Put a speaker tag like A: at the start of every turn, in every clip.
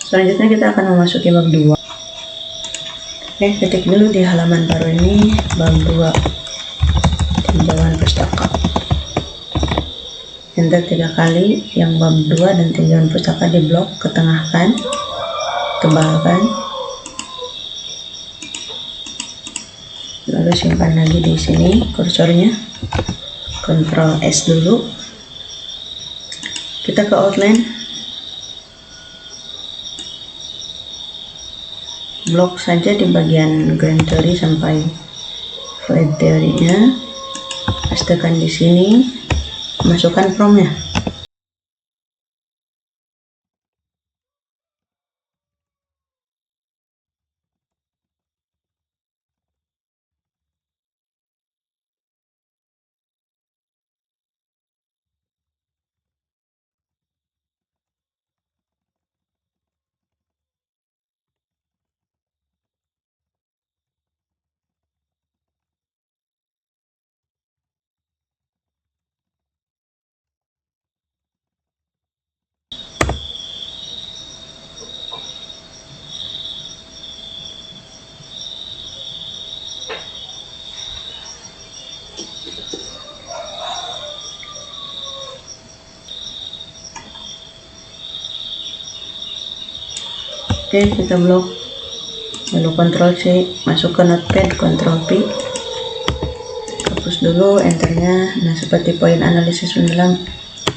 A: Selanjutnya kita akan memasuki bab 2. Oke, ketik dulu di halaman baru ini bab 2, tinjauan pustaka. Enter 3 kali yang bab 2 dan tinjauan pustaka di blok, ketengahkan, tebalkan, lalu simpan lagi di sini kursornya. Ctrl S dulu. Kita ke outline. Blok saja di bagian grand theory sampai fluid theory-nya. Pastekan di sini, masukkan prompt-nya. Oke, kita blok, lalu Ctrl C, masuk ke notepad, Ctrl P, hapus dulu enternya. Nah, seperti poin analisis mendalam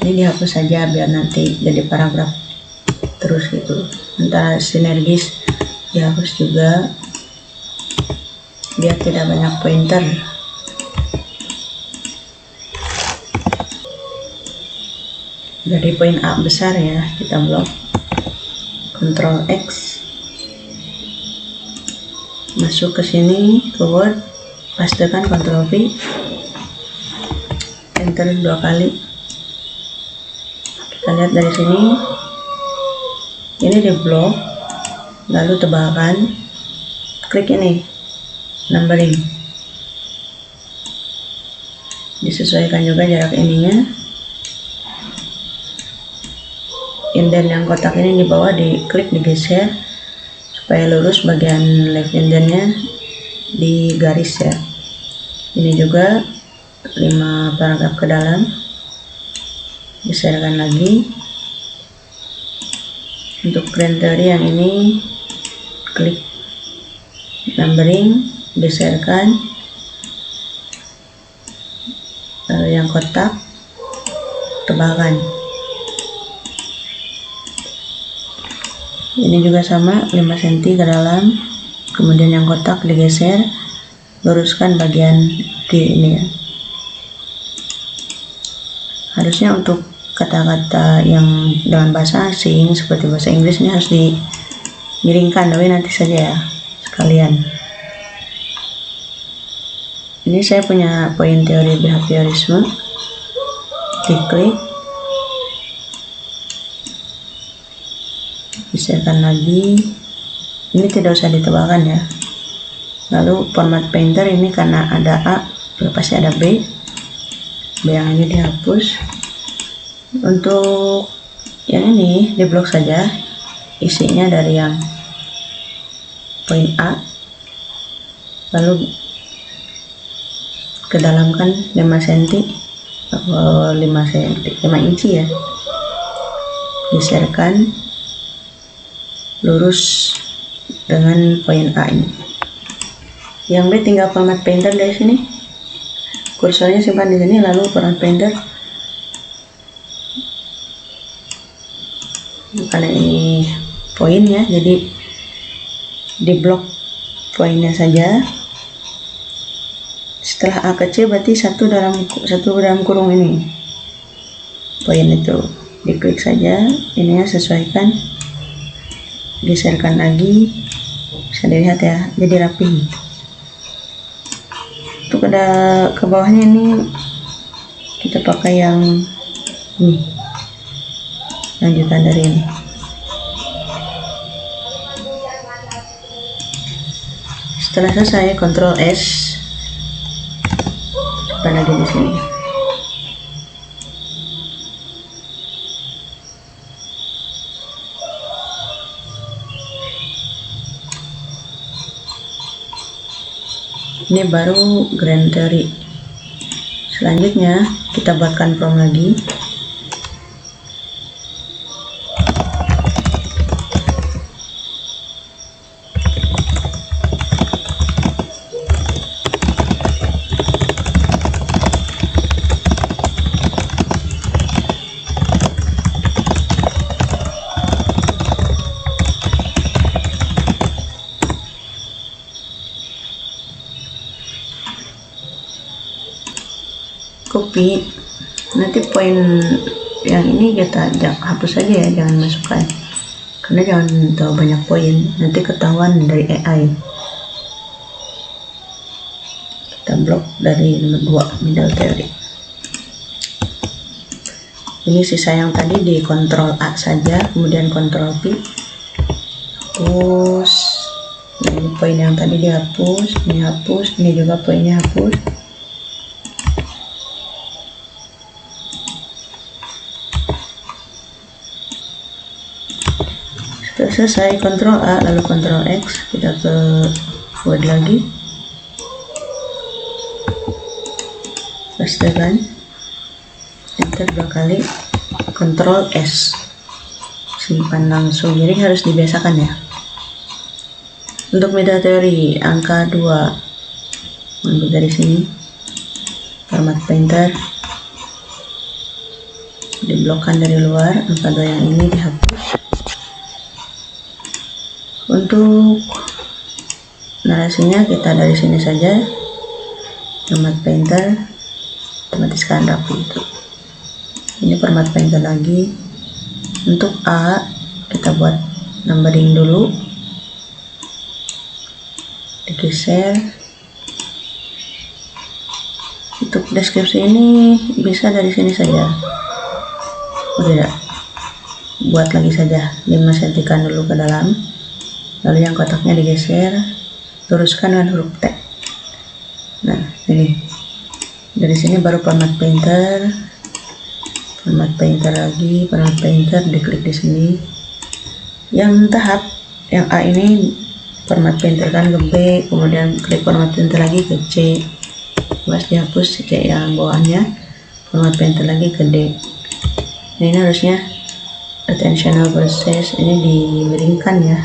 A: ini dihapus saja biar nanti jadi paragraf terus gitu. Antara sinergis dihapus juga biar tidak banyak pointer. Dari poin A besar ya, kita blok. Ctrl X, masuk ke sini ke Word, pastekan, Ctrl V, enter 2 kali. Kita lihat dari sini, ini di blok, lalu tebalkan, klik ini numbering, disesuaikan juga jarak ininya. Indent yang kotak ini di bawah diklik, digeser supaya lurus, bagian left indentnya di garis ya. Ini juga 5 paragraf ke dalam, geserkan lagi. Untuk grand theory yang ini klik numbering, geserkan, lalu yang kotak tebalkan. Ini juga sama, 5 cm ke dalam, kemudian yang kotak digeser, luruskan bagian di ini ya. Harusnya untuk kata-kata yang dengan bahasa asing seperti bahasa Inggris ini harus dimiringkan, tapi nanti saja ya sekalian. Ini saya punya poin teori behaviorisme, diklik, geserkan lagi. Ini tidak usah ditebalkan ya. Lalu format painter ini karena ada A pasti ada B yang ini dihapus. Untuk yang ini di blok saja, isinya dari yang poin A, lalu kedalamkan 5 cm atau 5 inci ya, geserkan, lurus dengan poin A ini. Yang B tinggal format painter dari sini, kursornya simpan di sini, lalu format painter. Karena ini poin ya, jadi di blok poinnya saja. Setelah A ke C berarti satu dalam kurung ini poin itu, diklik saja, ininya sesuaikan, geserkan lagi, bisa dilihat ya, jadi rapi. Untuk ada ke bawahnya ini kita pakai yang ini, lanjutan dari ini. Setelah selesai, Ctrl S, simpan lagi di sini. Ini baru grand theory. Selanjutnya kita buatkan prom lagi. Copy, nanti poin yang ini kita hapus saja ya, jangan masukkan karena jangan terlalu banyak poin, nanti ketahuan dari AI. Kita blok dari nomor 2 middle theory. Ini sisa yang tadi di Ctrl A saja, kemudian Ctrl P, hapus. Nah, ini poin yang tadi dihapus, ini juga poinnya hapus. Setelah selesai, Ctrl A lalu Ctrl X, kita ke Word lagi, pastekan, enter 2 kali, Ctrl S, simpan langsung. Jadi harus dibiasakan ya. Untuk middle theory angka 2, ambil dari sini, format painter, diblokkan dari luar, angka 2 yang ini dihapus. Untuk narasinya kita dari sini saja, format painter, otomatis kan rapi itu. Ini format painter lagi. Untuk A kita buat numbering dulu, digeser. Untuk deskripsi ini bisa dari sini saja. Oh tidak, buat lagi saja, dimasukkan dulu ke dalam. Lalu yang kotaknya digeser, teruskan dengan huruf T. Nah, ini dari sini baru format painter lagi, format painter, diklik di sini. Yang tahap yang A ini format painter kan ke B, kemudian klik format painter lagi ke C, terus dihapus C yang bawahnya, format painter lagi ke D. Nah, ini harusnya attentional process ini dimiringkan ya.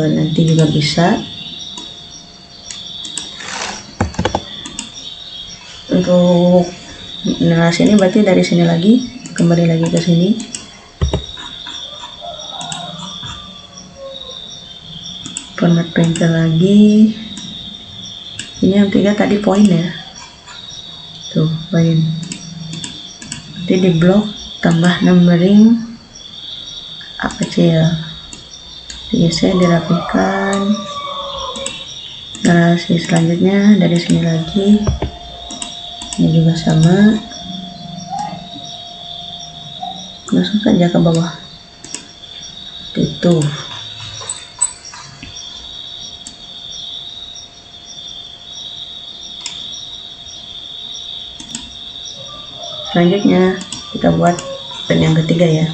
A: Nanti juga bisa. Untuk narasi ini berarti dari sini lagi, kembali lagi ke sini, format painter lagi. Ini yang 3 tadi poin ya, tuh poin. Nanti di blok, tambah numbering A kecil, digeser, dirapikan. Narasi selanjutnya dari sini lagi, ini juga sama, langsung saja ke bawah, tutup. Selanjutnya kita buat pen yang ketiga ya.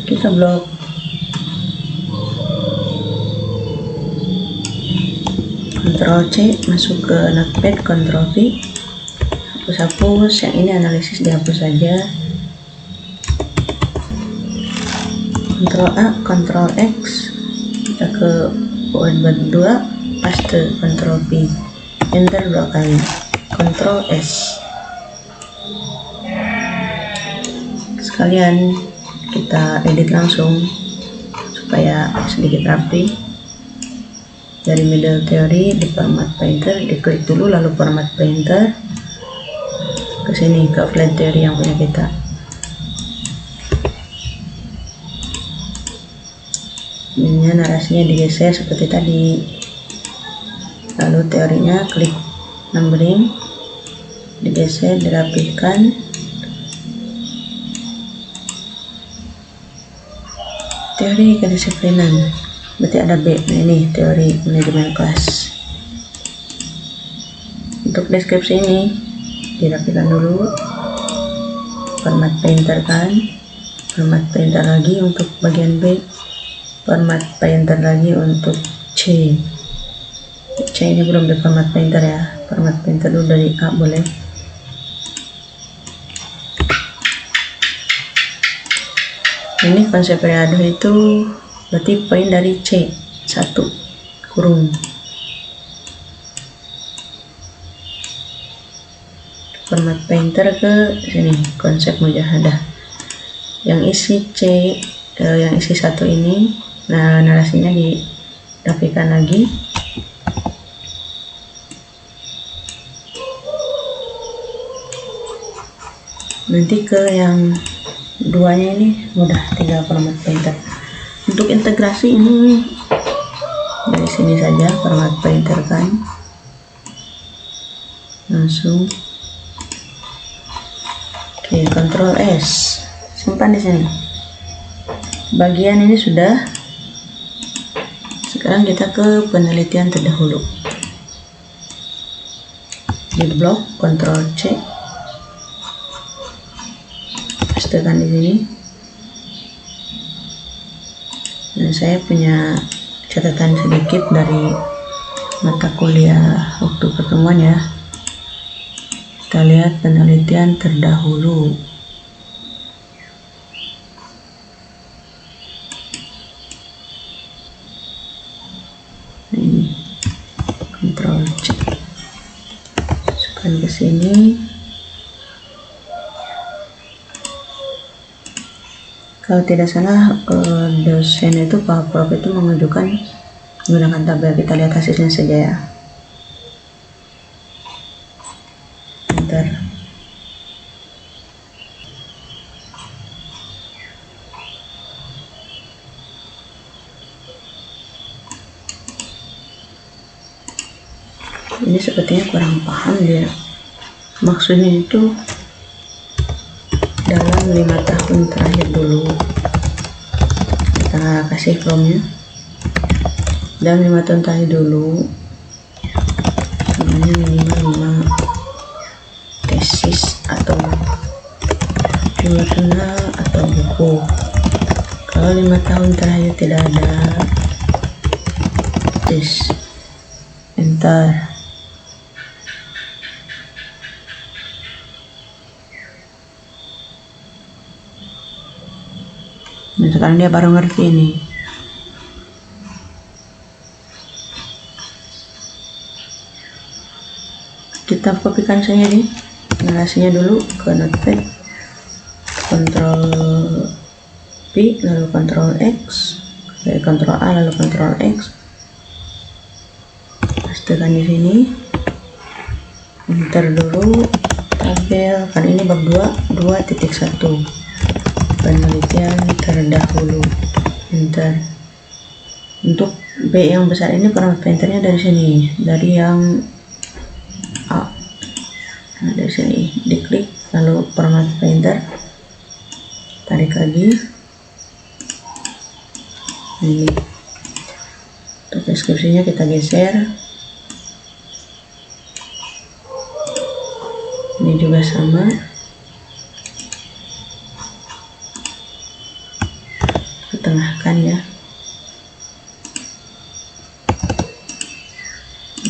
A: Kita blok. Ctrl C, masuk ke notepad, Ctrl V, hapus-hapus. Yang ini analisis dihapus saja. Ctrl A, Ctrl X, kita ke Word 2, paste, Ctrl V, enter 2 kali, Ctrl S. Sekalian kita edit langsung supaya sedikit rapi. Dari middle theory di format painter, diklik dulu lalu format painter, ke sini ke flat theory yang punya kita. Ini narasinya digeser seperti tadi, lalu teorinya klik numbering, digeser, dirapikan, teori kedisiplinan, berarti ada B. Nah, ini teori manajemen kelas. Untuk deskripsi ini dirapikan dulu, format painter kan, format painter lagi untuk bagian B, format painter lagi untuk C. C ini belum di format painter ya, format painter dulu dari A boleh. Ini konsep readoh itu berarti poin dari C 1 kurung. Format painter ke sini konsep mujahadah. Yang isi C, yang isi 1 ini, nah narasinya dirapikan lagi. Nanti ke yang duanya ini mudah, tinggal format painter. Untuk integrasi ini dari sini saja, format painter kan, langsung. Oke, Ctrl S, simpan di sini. Bagian ini sudah. Sekarang kita ke penelitian terdahulu. Di blok Ctrl C, pastekan di sini. Dan saya punya catatan sedikit dari mata kuliah waktu pertemuan ya. Kita lihat penelitian terdahulu. Ini Ctrl C, masukkan ke sini. Kalau tidak salah dosen itu Pak Prof itu mengajukan menggunakan tabel. Kita lihat hasilnya saja ya. Bentar. Ini sepertinya kurang paham dia. Maksudnya itu dalam 5 tahun terakhir dulu, kita kasih formnya. Dalam 5 tahun terakhir dulu sebenarnya minimal 5 tesis atau jurnal atau buku. Kalau 5 tahun terakhir tidak ada, tes enter. Nah, sekarang dia baru ngerti ini. Kita kopikan saja nih narasinya dulu ke notepad, Ctrl P lalu Ctrl X, Ctrl A lalu Ctrl X, pastekan di sini, enter dulu tabel. Kan ini bab 2.1 penelitian terdahulu, enter. Untuk B yang besar ini format painternya dari sini, dari yang A. Nah, dari sini diklik lalu format painter, tarik lagi. Ini untuk deskripsinya kita geser. Ini juga sama. Tengahkan ya,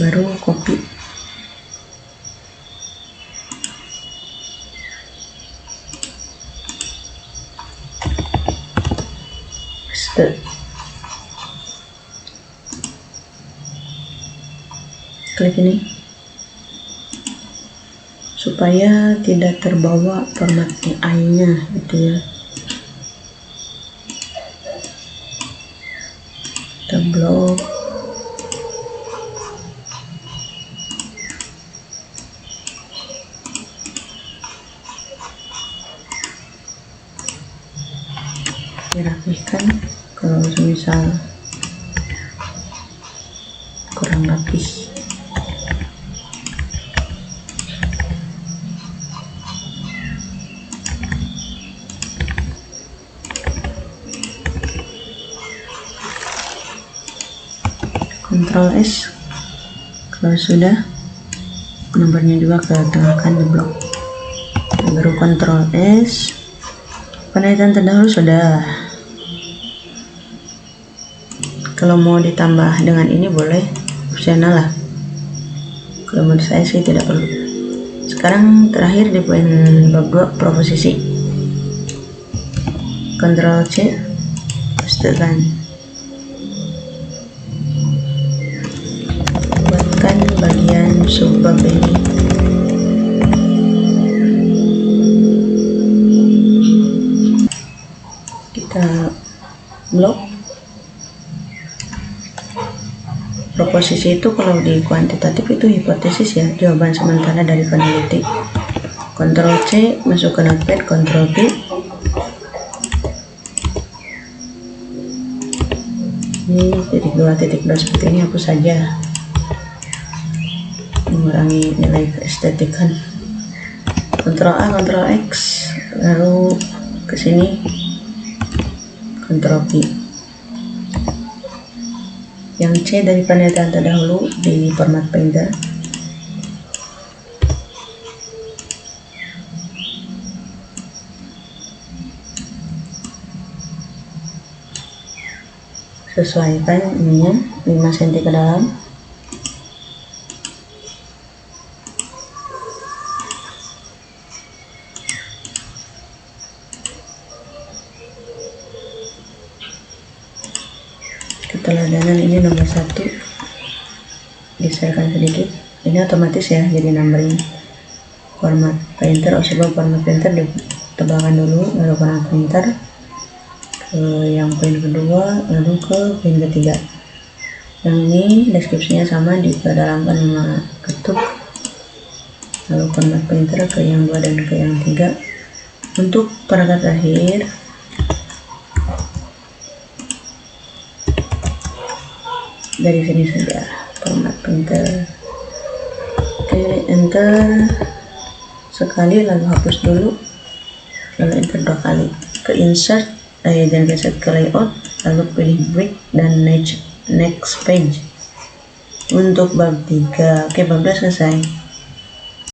A: baru copy. Paste. Klik ini supaya tidak terbawa format AI-nya gitu ya. Kita blok. Dirapikan kalau misal kurang rapih. Ctrl S. Kalau sudah, nomornya juga ke tengahkan di blok. Baru Ctrl S. Penelitian terdahulu sudah. Kalau mau ditambah dengan ini boleh, opsional lah. Kalau menurut saya sih tidak perlu. Sekarang terakhir di poin bab 2 proposisi. Ctrl C, pastekan. Buatkan bagian subbab ini. Kita blok. Proposisi itu kalau di kuantitatif itu hipotesis ya, jawaban sementara dari peneliti. Ctrl C, masuk ke notepad, Ctrl V. Ini titik 2 seperti ini hapus saja, mengurangi nilai keestetikan. Ctrl A, Ctrl X, lalu ke sini Ctrl V. Yang C dari penelitian terdahulu di format Painter. Sesuaikan ininya 5 cm ke dalam. Keteladanan ini nomor 1, geserkan sedikit. Ini otomatis ya, jadi numbering. Format Painter, sebab format Painter ditebalkan dulu, lalu format Painter ke yang poin kedua, lalu ke poin ketiga. Yang ini deskripsinya sama, diperdalamkan 5 ketuk, lalu format Painter ke yang 2 dan ke yang 3. Untuk paragraf terakhir, dari sini saja format Painter. Oke, enter sekali, lalu hapus dulu, lalu enter 2 kali. Ke insert dan geser ke layout, lalu pilih break dan next page. Untuk bab 3, oke, bab 2 selesai.